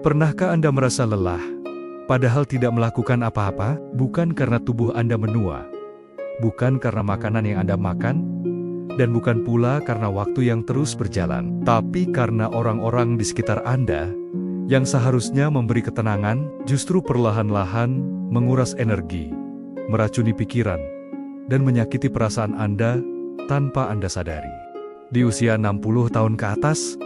Pernahkah Anda merasa lelah, padahal tidak melakukan apa-apa? Bukan karena tubuh Anda menua, bukan karena makanan yang Anda makan, dan bukan pula karena waktu yang terus berjalan, tapi karena orang-orang di sekitar Anda yang seharusnya memberi ketenangan, justru perlahan-lahan menguras energi, meracuni pikiran, dan menyakiti perasaan Anda tanpa Anda sadari. Di usia 60 tahun ke atas,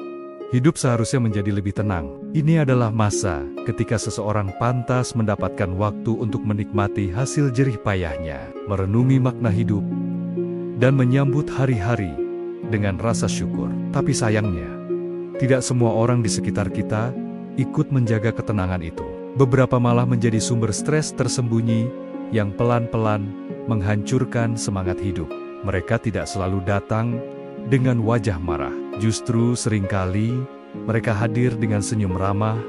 hidup seharusnya menjadi lebih tenang. Ini adalah masa ketika seseorang pantas mendapatkan waktu untuk menikmati hasil jerih payahnya, merenungi makna hidup, dan menyambut hari-hari dengan rasa syukur. Tapi sayangnya, tidak semua orang di sekitar kita ikut menjaga ketenangan itu. Beberapa malah menjadi sumber stres tersembunyi yang pelan-pelan menghancurkan semangat hidup. Mereka tidak selalu datang dengan wajah marah. Justru seringkali mereka hadir dengan senyum ramah,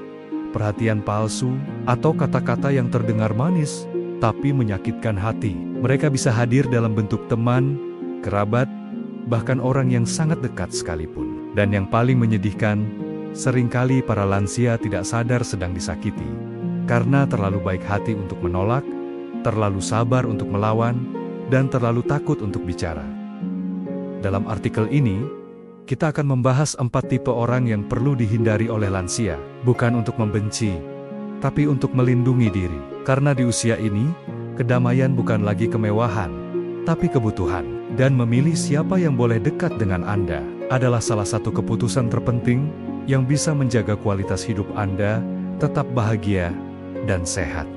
perhatian palsu, atau kata-kata yang terdengar manis, tapi menyakitkan hati. Mereka bisa hadir dalam bentuk teman, kerabat, bahkan orang yang sangat dekat sekalipun. Dan yang paling menyedihkan, seringkali para lansia tidak sadar sedang disakiti. Karena terlalu baik hati untuk menolak, terlalu sabar untuk melawan, dan terlalu takut untuk bicara. Dalam artikel ini, kita akan membahas 4 tipe orang yang perlu dihindari oleh lansia, bukan untuk membenci, tapi untuk melindungi diri. Karena di usia ini, kedamaian bukan lagi kemewahan, tapi kebutuhan. Dan memilih siapa yang boleh dekat dengan Anda adalah salah satu keputusan terpenting yang bisa menjaga kualitas hidup Anda tetap bahagia dan sehat.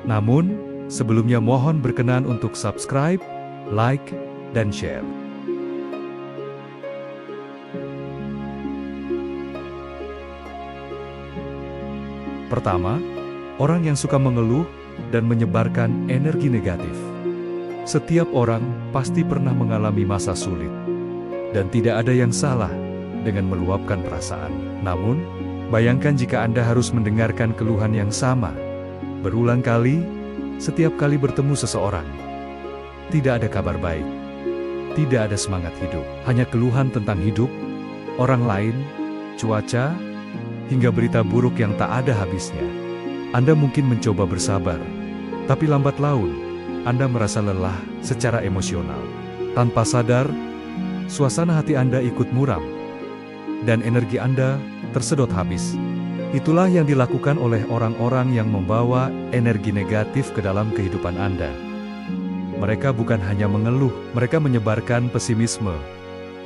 Namun, sebelumnya mohon berkenan untuk subscribe, like, dan share. Pertama, orang yang suka mengeluh dan menyebarkan energi negatif. Setiap orang pasti pernah mengalami masa sulit, dan tidak ada yang salah dengan meluapkan perasaan. Namun, bayangkan jika Anda harus mendengarkan keluhan yang sama berulang kali setiap kali bertemu seseorang. Tidak ada kabar baik, tidak ada semangat hidup, hanya keluhan tentang hidup, orang lain, cuaca, hingga berita buruk yang tak ada habisnya. Anda mungkin mencoba bersabar, tapi lambat laun, Anda merasa lelah secara emosional. Tanpa sadar, suasana hati Anda ikut muram, dan energi Anda tersedot habis. Itulah yang dilakukan oleh orang-orang yang membawa energi negatif ke dalam kehidupan Anda. Mereka bukan hanya mengeluh, mereka menyebarkan pesimisme,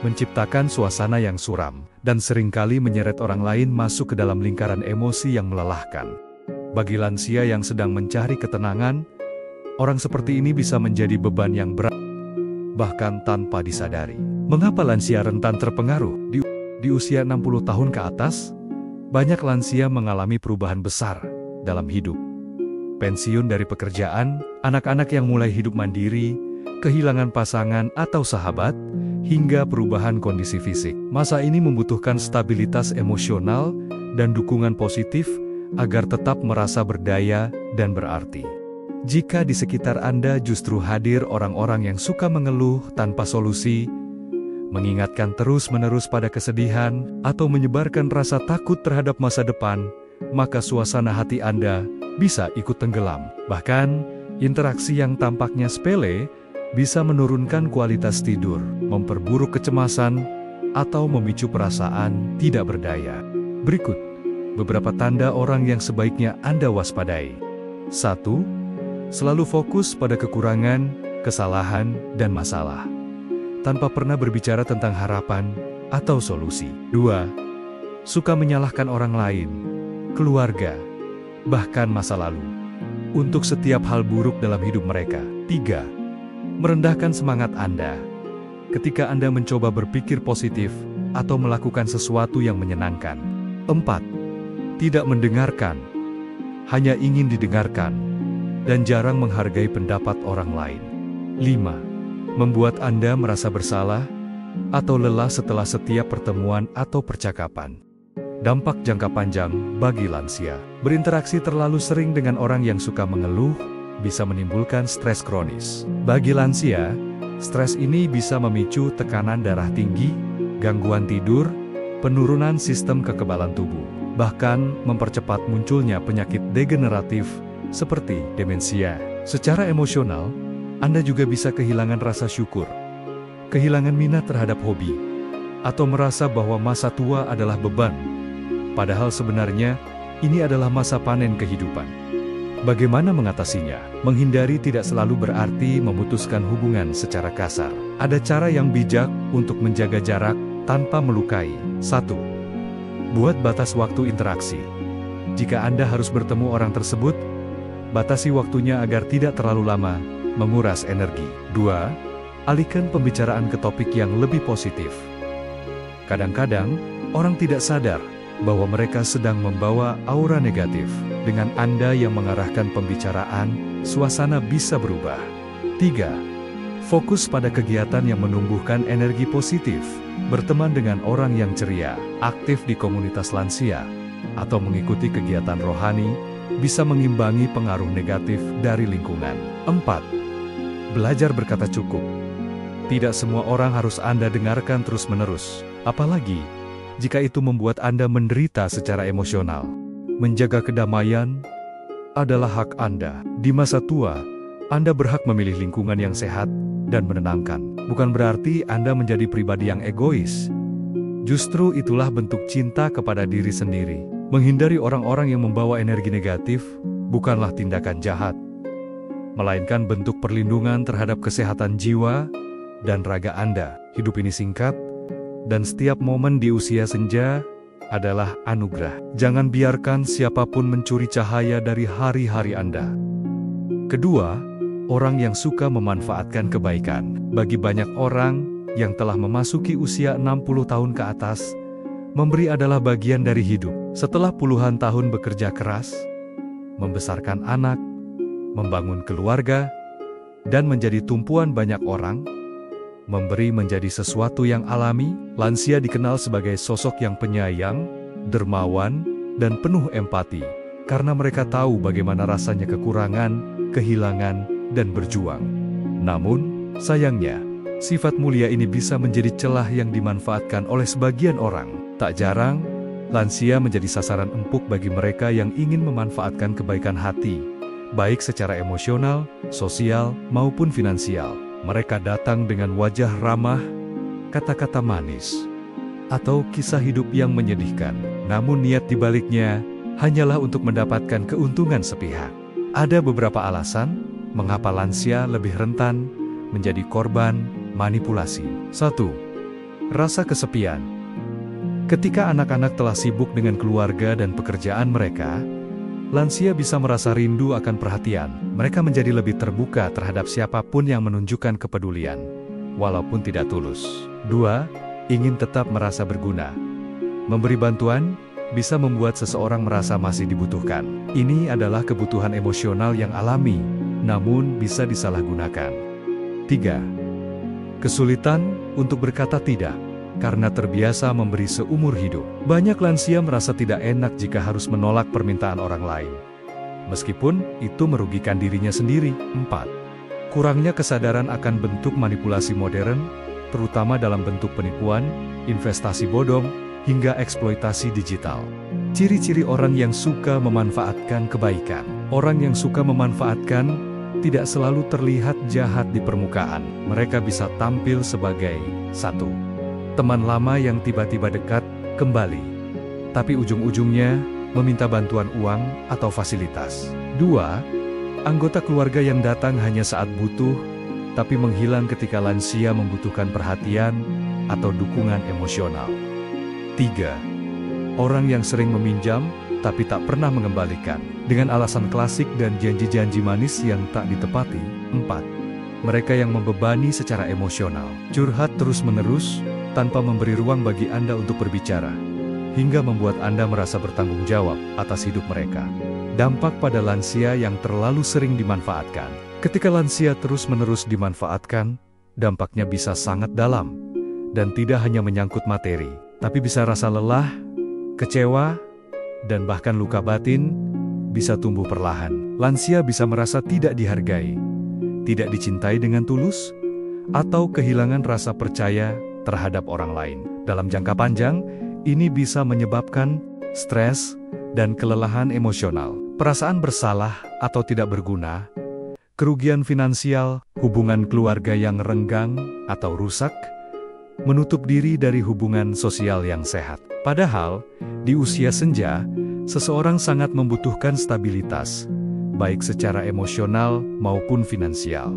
menciptakan suasana yang suram, dan seringkali menyeret orang lain masuk ke dalam lingkaran emosi yang melelahkan. Bagi lansia yang sedang mencari ketenangan, orang seperti ini bisa menjadi beban yang berat, bahkan tanpa disadari. Mengapa lansia rentan terpengaruh? Di usia 60 tahun ke atas, banyak lansia mengalami perubahan besar dalam hidup. Pensiun dari pekerjaan, anak-anak yang mulai hidup mandiri, kehilangan pasangan atau sahabat, hingga perubahan kondisi fisik. Masa ini membutuhkan stabilitas emosional dan dukungan positif agar tetap merasa berdaya dan berarti. Jika di sekitar Anda justru hadir orang-orang yang suka mengeluh tanpa solusi, mengingatkan terus-menerus pada kesedihan, atau menyebarkan rasa takut terhadap masa depan, maka suasana hati Anda bisa ikut tenggelam. Bahkan, interaksi yang tampaknya sepele bisa menurunkan kualitas tidur, memperburuk kecemasan, atau memicu perasaan tidak berdaya. Berikut beberapa tanda orang yang sebaiknya Anda waspadai. 1. Selalu fokus pada kekurangan, kesalahan, dan masalah, tanpa pernah berbicara tentang harapan atau solusi. 2. Suka menyalahkan orang lain, keluarga, bahkan masa lalu, untuk setiap hal buruk dalam hidup mereka. 3. Merendahkan semangat Anda ketika Anda mencoba berpikir positif atau melakukan sesuatu yang menyenangkan. 4. Tidak mendengarkan, hanya ingin didengarkan, dan jarang menghargai pendapat orang lain. 5. Membuat Anda merasa bersalah atau lelah setelah setiap pertemuan atau percakapan. Dampak jangka panjang bagi lansia. Berinteraksi terlalu sering dengan orang yang suka mengeluh bisa menimbulkan stres kronis. Bagi lansia, stres ini bisa memicu tekanan darah tinggi, gangguan tidur, penurunan sistem kekebalan tubuh. bahkan mempercepat munculnya penyakit degeneratif seperti demensia. Secara emosional, Anda juga bisa kehilangan rasa syukur, kehilangan minat terhadap hobi, atau merasa bahwa masa tua adalah beban. Padahal sebenarnya, ini adalah masa panen kehidupan. Bagaimana mengatasinya? Menghindari tidak selalu berarti memutuskan hubungan secara kasar. Ada cara yang bijak untuk menjaga jarak tanpa melukai. 1. Buat batas waktu interaksi. Jika Anda harus bertemu orang tersebut, batasi waktunya agar tidak terlalu lama, menguras energi. 2. Alihkan pembicaraan ke topik yang lebih positif. Kadang-kadang, orang tidak sadar bahwa mereka sedang membawa aura negatif. Dengan Anda yang mengarahkan pembicaraan, suasana bisa berubah. 3. Fokus pada kegiatan yang menumbuhkan energi positif. Berteman dengan orang yang ceria, aktif di komunitas lansia, atau mengikuti kegiatan rohani, bisa mengimbangi pengaruh negatif dari lingkungan. 4. Belajar berkata cukup. Tidak semua orang harus Anda dengarkan terus-menerus, apalagi jika itu membuat Anda menderita secara emosional. Menjaga kedamaian adalah hak Anda. Di masa tua, Anda berhak memilih lingkungan yang sehat dan menenangkan. Bukan berarti Anda menjadi pribadi yang egois. Justru itulah bentuk cinta kepada diri sendiri. Menghindari orang-orang yang membawa energi negatif bukanlah tindakan jahat, melainkan bentuk perlindungan terhadap kesehatan jiwa dan raga Anda. Hidup ini singkat, dan setiap momen di usia senja adalah anugerah. Jangan biarkan siapapun mencuri cahaya dari hari-hari Anda. Kedua, orang yang suka memanfaatkan kebaikan. Bagi banyak orang yang telah memasuki usia 60 tahun ke atas, memberi adalah bagian dari hidup. Setelah puluhan tahun bekerja keras, membesarkan anak, membangun keluarga, dan menjadi tumpuan banyak orang, memberi menjadi sesuatu yang alami. Lansia dikenal sebagai sosok yang penyayang, dermawan, dan penuh empati, karena mereka tahu bagaimana rasanya kekurangan, kehilangan, dan berjuang. Namun, sayangnya, sifat mulia ini bisa menjadi celah yang dimanfaatkan oleh sebagian orang. Tak jarang, lansia menjadi sasaran empuk bagi mereka yang ingin memanfaatkan kebaikan hati, baik secara emosional, sosial, maupun finansial. Mereka datang dengan wajah ramah, kata-kata manis, atau kisah hidup yang menyedihkan. Namun niat dibaliknya hanyalah untuk mendapatkan keuntungan sepihak. Ada beberapa alasan mengapa lansia lebih rentan menjadi korban manipulasi. 1. Rasa kesepian. Ketika anak-anak telah sibuk dengan keluarga dan pekerjaan mereka, lansia bisa merasa rindu akan perhatian. Mereka menjadi lebih terbuka terhadap siapapun yang menunjukkan kepedulian, walaupun tidak tulus. 2. Ingin tetap merasa berguna. Memberi bantuan bisa membuat seseorang merasa masih dibutuhkan. Ini adalah kebutuhan emosional yang alami, namun bisa disalahgunakan. 3. Kesulitan untuk berkata tidak, karena terbiasa memberi seumur hidup. Banyak lansia merasa tidak enak jika harus menolak permintaan orang lain, meskipun itu merugikan dirinya sendiri. 4. Kurangnya kesadaran akan bentuk manipulasi modern, terutama dalam bentuk penipuan, investasi bodong, hingga eksploitasi digital. Ciri-ciri orang yang suka memanfaatkan kebaikan. Orang yang suka memanfaatkan tidak selalu terlihat jahat di permukaan. Mereka bisa tampil sebagai 1. Teman lama yang tiba-tiba dekat kembali, tapi ujung-ujungnya meminta bantuan uang atau fasilitas. 2. Anggota keluarga yang datang hanya saat butuh, tapi menghilang ketika lansia membutuhkan perhatian atau dukungan emosional. 3. Orang yang sering meminjam, tapi tak pernah mengembalikan, dengan alasan klasik dan janji-janji manis yang tak ditepati. 4. Mereka yang membebani secara emosional, curhat terus-menerus, tanpa memberi ruang bagi Anda untuk berbicara, hingga membuat Anda merasa bertanggung jawab atas hidup mereka. Dampak pada lansia yang terlalu sering dimanfaatkan. Ketika lansia terus-menerus dimanfaatkan, dampaknya bisa sangat dalam, dan tidak hanya menyangkut materi, tapi bisa rasa lelah, kecewa, dan bahkan luka batin bisa tumbuh perlahan. Lansia bisa merasa tidak dihargai, tidak dicintai dengan tulus, atau kehilangan rasa percaya terhadap orang lain. Dalam jangka panjang, ini bisa menyebabkan stres, dan kelelahan emosional. Perasaan bersalah atau tidak berguna, kerugian finansial, hubungan keluarga yang renggang atau rusak, menutup diri dari hubungan sosial yang sehat. Padahal, di usia senja, seseorang sangat membutuhkan stabilitas, baik secara emosional maupun finansial.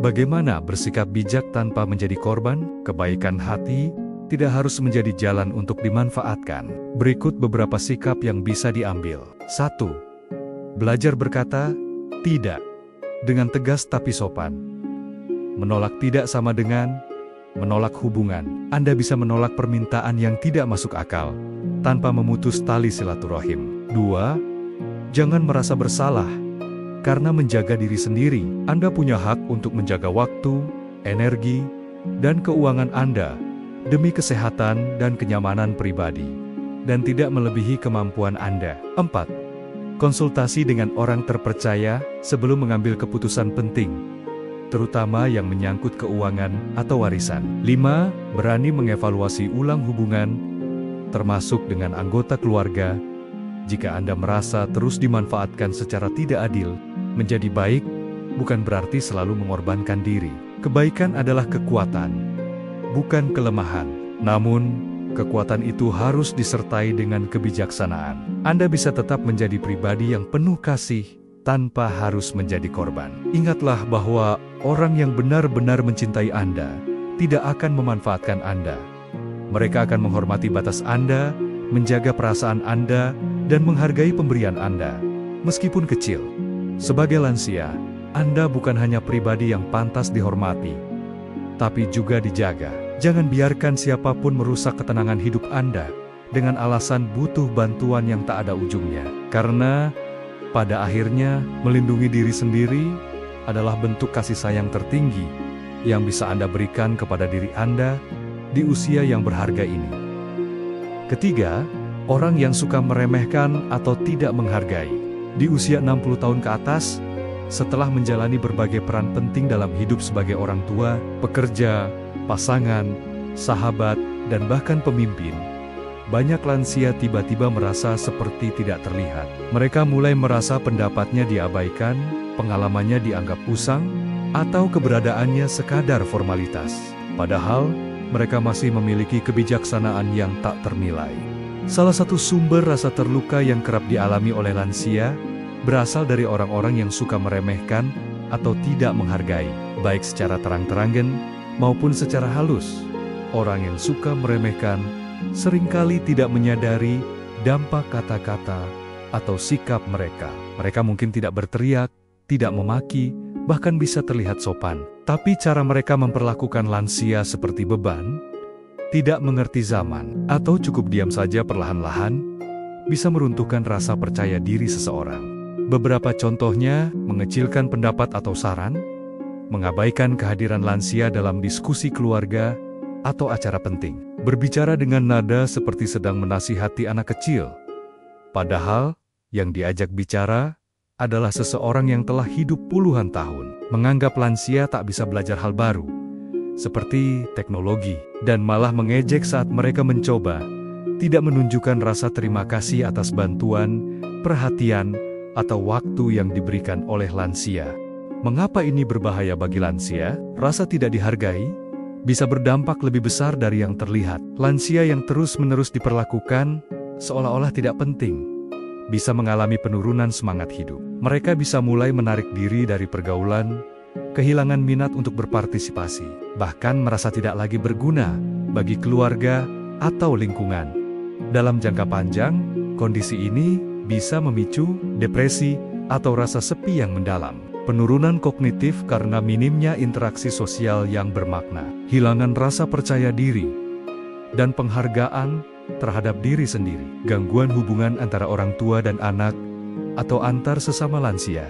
Bagaimana bersikap bijak tanpa menjadi korban? Kebaikan hati tidak harus menjadi jalan untuk dimanfaatkan. Berikut beberapa sikap yang bisa diambil. 1. Belajar berkata, tidak, dengan tegas tapi sopan. Menolak tidak sama dengan menolak hubungan. Anda bisa menolak permintaan yang tidak masuk akal, tanpa memutus tali silaturahim. 2. Jangan merasa bersalah. Karena menjaga diri sendiri, Anda punya hak untuk menjaga waktu, energi, dan keuangan Anda, demi kesehatan dan kenyamanan pribadi, dan tidak melebihi kemampuan Anda. 4. Konsultasi dengan orang terpercaya sebelum mengambil keputusan penting, terutama yang menyangkut keuangan atau warisan. 5. Berani mengevaluasi ulang hubungan, termasuk dengan anggota keluarga. Jika Anda merasa terus dimanfaatkan secara tidak adil, menjadi baik bukan berarti selalu mengorbankan diri. Kebaikan adalah kekuatan, bukan kelemahan. Namun, kekuatan itu harus disertai dengan kebijaksanaan. Anda bisa tetap menjadi pribadi yang penuh kasih tanpa harus menjadi korban. Ingatlah bahwa orang yang benar-benar mencintai Anda tidak akan memanfaatkan Anda. Mereka akan menghormati batas Anda, menjaga perasaan Anda, dan menghargai pemberian Anda, meskipun kecil. Sebagai lansia, Anda bukan hanya pribadi yang pantas dihormati, tapi juga dijaga. Jangan biarkan siapapun merusak ketenangan hidup Anda dengan alasan butuh bantuan yang tak ada ujungnya. Karena pada akhirnya melindungi diri sendiri adalah bentuk kasih sayang tertinggi yang bisa Anda berikan kepada diri Anda di usia yang berharga ini. Ketiga, orang yang suka meremehkan atau tidak menghargai. Di usia 60 tahun ke atas, setelah menjalani berbagai peran penting dalam hidup sebagai orang tua, pekerja, pasangan, sahabat, dan bahkan pemimpin, banyak lansia tiba-tiba merasa seperti tidak terlihat. Mereka mulai merasa pendapatnya diabaikan, pengalamannya dianggap usang, atau keberadaannya sekadar formalitas. Padahal, mereka masih memiliki kebijaksanaan yang tak ternilai. Salah satu sumber rasa terluka yang kerap dialami oleh lansia berasal dari orang-orang yang suka meremehkan atau tidak menghargai, baik secara terang-terangan maupun secara halus. Orang yang suka meremehkan seringkali tidak menyadari dampak kata-kata atau sikap mereka. Mereka mungkin tidak berteriak, tidak memaki, bahkan bisa terlihat sopan. Tapi cara mereka memperlakukan lansia seperti beban, tidak mengerti zaman, atau cukup diam saja perlahan-lahan, bisa meruntuhkan rasa percaya diri seseorang. Beberapa contohnya, mengecilkan pendapat atau saran, mengabaikan kehadiran lansia dalam diskusi keluarga atau acara penting, berbicara dengan nada seperti sedang menasihati anak kecil. Padahal, yang diajak bicara adalah seseorang yang telah hidup puluhan tahun, menganggap lansia tak bisa belajar hal baru, seperti teknologi, dan malah mengejek saat mereka mencoba, tidak menunjukkan rasa terima kasih atas bantuan, perhatian, atau waktu yang diberikan oleh lansia. Mengapa ini berbahaya bagi lansia? Rasa tidak dihargai bisa berdampak lebih besar dari yang terlihat. Lansia yang terus-menerus diperlakukan seolah-olah tidak penting bisa mengalami penurunan semangat hidup. Mereka bisa mulai menarik diri dari pergaulan, kehilangan minat untuk berpartisipasi, bahkan merasa tidak lagi berguna bagi keluarga atau lingkungan. Dalam jangka panjang, kondisi ini bisa memicu depresi atau rasa sepi yang mendalam. Penurunan kognitif karena minimnya interaksi sosial yang bermakna, hilangan rasa percaya diri, dan penghargaan terhadap diri sendiri. Gangguan hubungan antara orang tua dan anak, atau antar sesama lansia.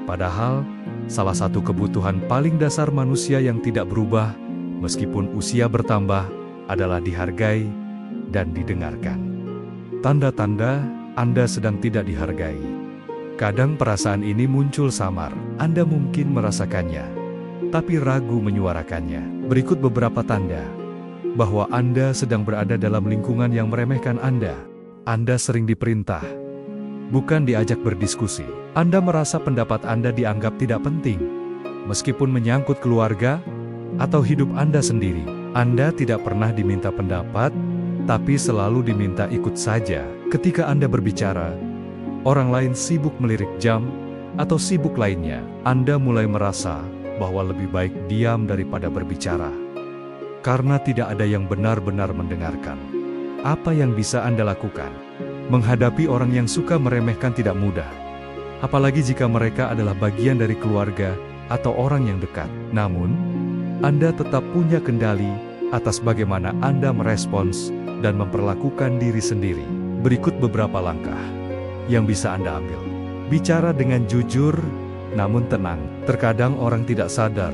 Padahal, salah satu kebutuhan paling dasar manusia yang tidak berubah, meskipun usia bertambah, adalah dihargai dan didengarkan. Tanda-tanda Anda sedang tidak dihargai. Kadang perasaan ini muncul samar. Anda mungkin merasakannya, tapi ragu menyuarakannya. Berikut beberapa tanda bahwa Anda sedang berada dalam lingkungan yang meremehkan Anda. Anda sering diperintah, bukan diajak berdiskusi. Anda merasa pendapat Anda dianggap tidak penting, meskipun menyangkut keluarga atau hidup Anda sendiri. Anda tidak pernah diminta pendapat, tapi selalu diminta ikut saja. Ketika Anda berbicara, orang lain sibuk melirik jam atau sibuk lainnya. Anda mulai merasa bahwa lebih baik diam daripada berbicara, karena tidak ada yang benar-benar mendengarkan. Apa yang bisa Anda lakukan? Menghadapi orang yang suka meremehkan tidak mudah, apalagi jika mereka adalah bagian dari keluarga atau orang yang dekat. Namun, Anda tetap punya kendali atas bagaimana Anda merespons dan memperlakukan diri sendiri. Berikut beberapa langkah yang bisa Anda ambil. Bicara dengan jujur, namun tenang. Terkadang orang tidak sadar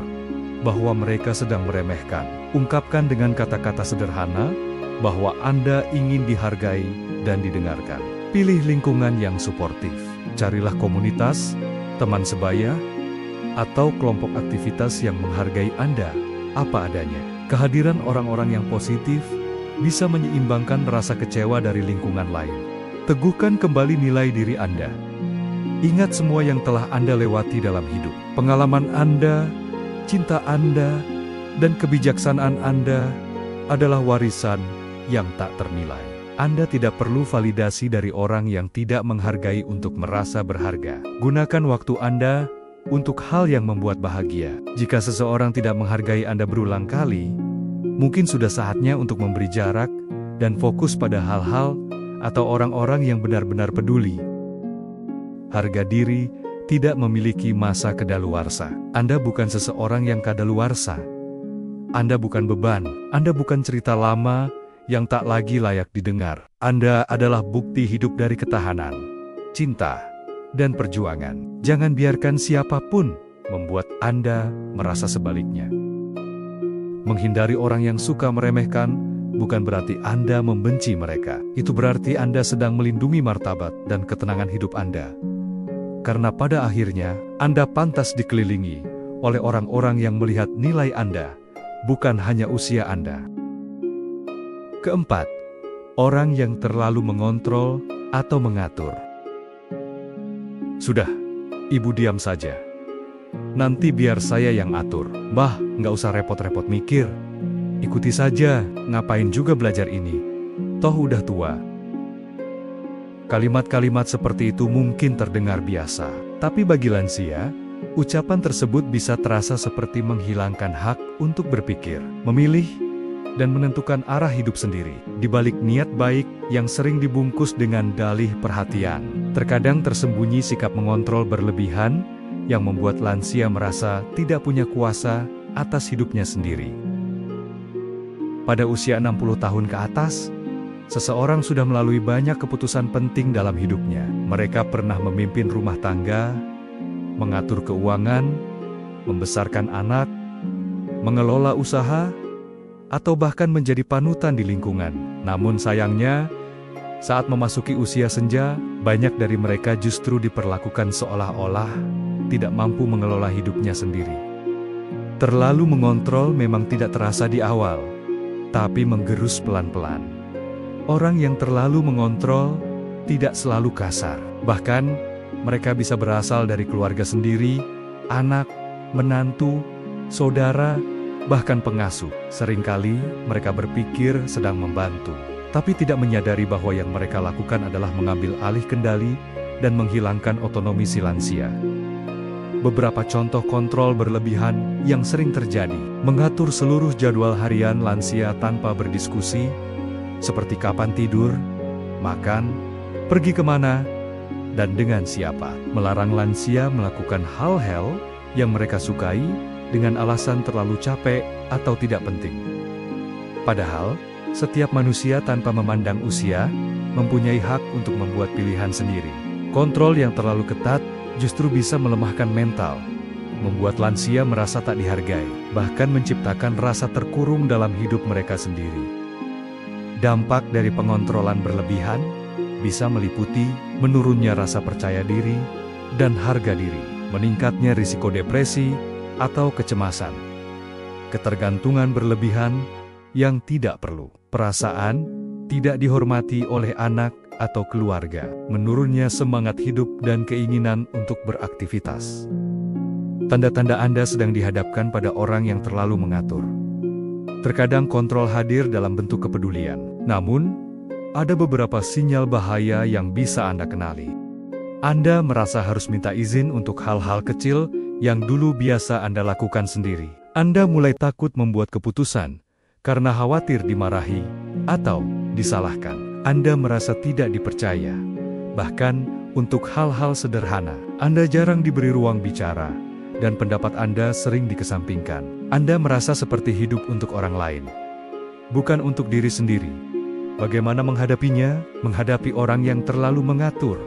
bahwa mereka sedang meremehkan. Ungkapkan dengan kata-kata sederhana bahwa Anda ingin dihargai dan didengarkan. Pilih lingkungan yang suportif. Carilah komunitas, teman sebaya, atau kelompok aktivitas yang menghargai Anda apa adanya. Kehadiran orang-orang yang positif bisa menyeimbangkan rasa kecewa dari lingkungan lain. Teguhkan kembali nilai diri Anda. Ingat semua yang telah Anda lewati dalam hidup. Pengalaman Anda, cinta Anda, dan kebijaksanaan Anda adalah warisan yang tak ternilai. Anda tidak perlu validasi dari orang yang tidak menghargai untuk merasa berharga. Gunakan waktu Anda untuk hal yang membuat bahagia. Jika seseorang tidak menghargai Anda berulang kali, mungkin sudah saatnya untuk memberi jarak dan fokus pada hal-hal atau orang-orang yang benar-benar peduli. Harga diri tidak memiliki masa kadaluarsa. Anda bukan seseorang yang kadaluarsa. Anda bukan beban. Anda bukan cerita lama yang tak lagi layak didengar. Anda adalah bukti hidup dari ketahanan, cinta, dan perjuangan. Jangan biarkan siapapun membuat Anda merasa sebaliknya. Menghindari orang yang suka meremehkan bukan berarti Anda membenci mereka. Itu berarti Anda sedang melindungi martabat dan ketenangan hidup Anda. Karena pada akhirnya, Anda pantas dikelilingi oleh orang-orang yang melihat nilai Anda, bukan hanya usia Anda. Keempat, orang yang terlalu mengontrol atau mengatur. Sudah, Ibu diam saja. Nanti biar saya yang atur. Mbah, nggak usah repot-repot mikir. Ikuti saja, ngapain juga belajar ini. Toh udah tua. Kalimat-kalimat seperti itu mungkin terdengar biasa. Tapi bagi lansia, ucapan tersebut bisa terasa seperti menghilangkan hak untuk berpikir, memilih, dan menentukan arah hidup sendiri. Di balik niat baik yang sering dibungkus dengan dalih perhatian, terkadang tersembunyi sikap mengontrol berlebihan yang membuat lansia merasa tidak punya kuasa atas hidupnya sendiri. Pada usia 60 tahun ke atas, seseorang sudah melalui banyak keputusan penting dalam hidupnya. Mereka pernah memimpin rumah tangga, mengatur keuangan, membesarkan anak, mengelola usaha, atau bahkan menjadi panutan di lingkungan. Namun sayangnya, saat memasuki usia senja, banyak dari mereka justru diperlakukan seolah-olah tidak mampu mengelola hidupnya sendiri. Terlalu mengontrol memang tidak terasa di awal, tapi menggerus pelan-pelan. Orang yang terlalu mengontrol tidak selalu kasar. Bahkan, mereka bisa berasal dari keluarga sendiri, anak, menantu, saudara, bahkan pengasuh. Seringkali mereka berpikir sedang membantu, tapi tidak menyadari bahwa yang mereka lakukan adalah mengambil alih kendali dan menghilangkan otonomi si lansia. Beberapa contoh kontrol berlebihan yang sering terjadi: mengatur seluruh jadwal harian lansia tanpa berdiskusi, seperti kapan tidur, makan, pergi kemana, dan dengan siapa. Melarang lansia melakukan hal-hal yang mereka sukai dengan alasan terlalu capek atau tidak penting. Padahal, setiap manusia tanpa memandang usia mempunyai hak untuk membuat pilihan sendiri. Kontrol yang terlalu ketat justru bisa melemahkan mental, membuat lansia merasa tak dihargai, bahkan menciptakan rasa terkurung dalam hidup mereka sendiri. Dampak dari pengontrolan berlebihan bisa meliputi menurunnya rasa percaya diri dan harga diri, meningkatnya risiko depresi atau kecemasan, ketergantungan berlebihan yang tidak perlu, perasaan tidak dihormati oleh anak atau keluarga. Menurunnya semangat hidup dan keinginan untuk beraktivitas. Tanda-tanda Anda sedang dihadapkan pada orang yang terlalu mengatur. Terkadang kontrol hadir dalam bentuk kepedulian. Namun, ada beberapa sinyal bahaya yang bisa Anda kenali. Anda merasa harus minta izin untuk hal-hal kecil yang dulu biasa Anda lakukan sendiri. Anda mulai takut membuat keputusan karena khawatir dimarahi atau disalahkan. Anda merasa tidak dipercaya. Bahkan, untuk hal-hal sederhana, Anda jarang diberi ruang bicara, dan pendapat Anda sering dikesampingkan. Anda merasa seperti hidup untuk orang lain, bukan untuk diri sendiri. Bagaimana menghadapinya? Menghadapi orang yang terlalu mengatur,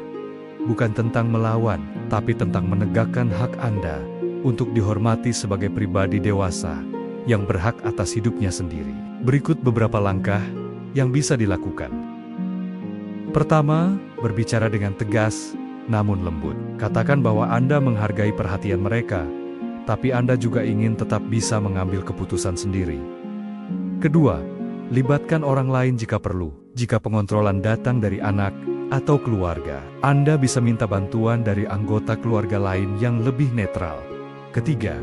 bukan tentang melawan, tapi tentang menegakkan hak Anda untuk dihormati sebagai pribadi dewasa yang berhak atas hidupnya sendiri. Berikut beberapa langkah yang bisa dilakukan. Pertama, berbicara dengan tegas namun lembut. Katakan bahwa Anda menghargai perhatian mereka, tapi Anda juga ingin tetap bisa mengambil keputusan sendiri. Kedua, libatkan orang lain jika perlu. Jika pengontrolan datang dari anak atau keluarga, Anda bisa minta bantuan dari anggota keluarga lain yang lebih netral. Ketiga,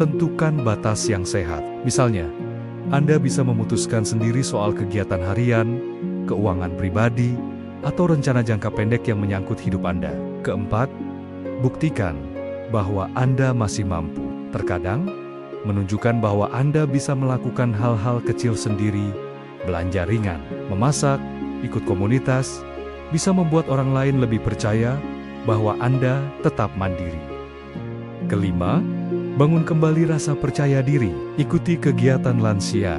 tentukan batas yang sehat. Misalnya, Anda bisa memutuskan sendiri soal kegiatan harian, keuangan pribadi, atau rencana jangka pendek yang menyangkut hidup Anda. Keempat, buktikan bahwa Anda masih mampu. Terkadang, menunjukkan bahwa Anda bisa melakukan hal-hal kecil sendiri, belanja ringan, memasak, ikut komunitas, bisa membuat orang lain lebih percaya bahwa Anda tetap mandiri. Kelima, bangun kembali rasa percaya diri. Ikuti kegiatan lansia,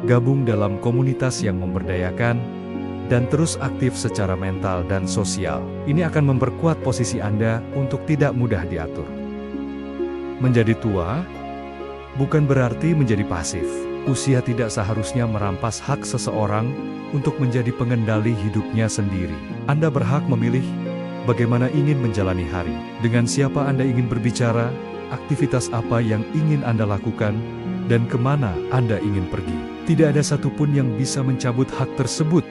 gabung dalam komunitas yang memberdayakan, dan terus aktif secara mental dan sosial. Ini akan memperkuat posisi Anda untuk tidak mudah diatur. Menjadi tua bukan berarti menjadi pasif. Usia tidak seharusnya merampas hak seseorang untuk menjadi pengendali hidupnya sendiri. Anda berhak memilih bagaimana ingin menjalani hari, dengan siapa Anda ingin berbicara, aktivitas apa yang ingin Anda lakukan, dan kemana Anda ingin pergi. Tidak ada satupun yang bisa mencabut hak tersebut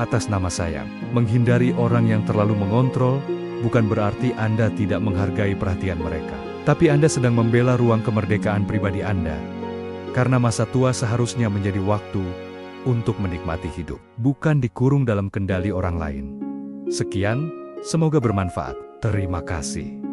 atas nama sayang. Menghindari orang yang terlalu mengontrol bukan berarti Anda tidak menghargai perhatian mereka, tapi Anda sedang membela ruang kemerdekaan pribadi Anda. Karena masa tua seharusnya menjadi waktu untuk menikmati hidup, bukan dikurung dalam kendali orang lain. Sekian, semoga bermanfaat. Terima kasih.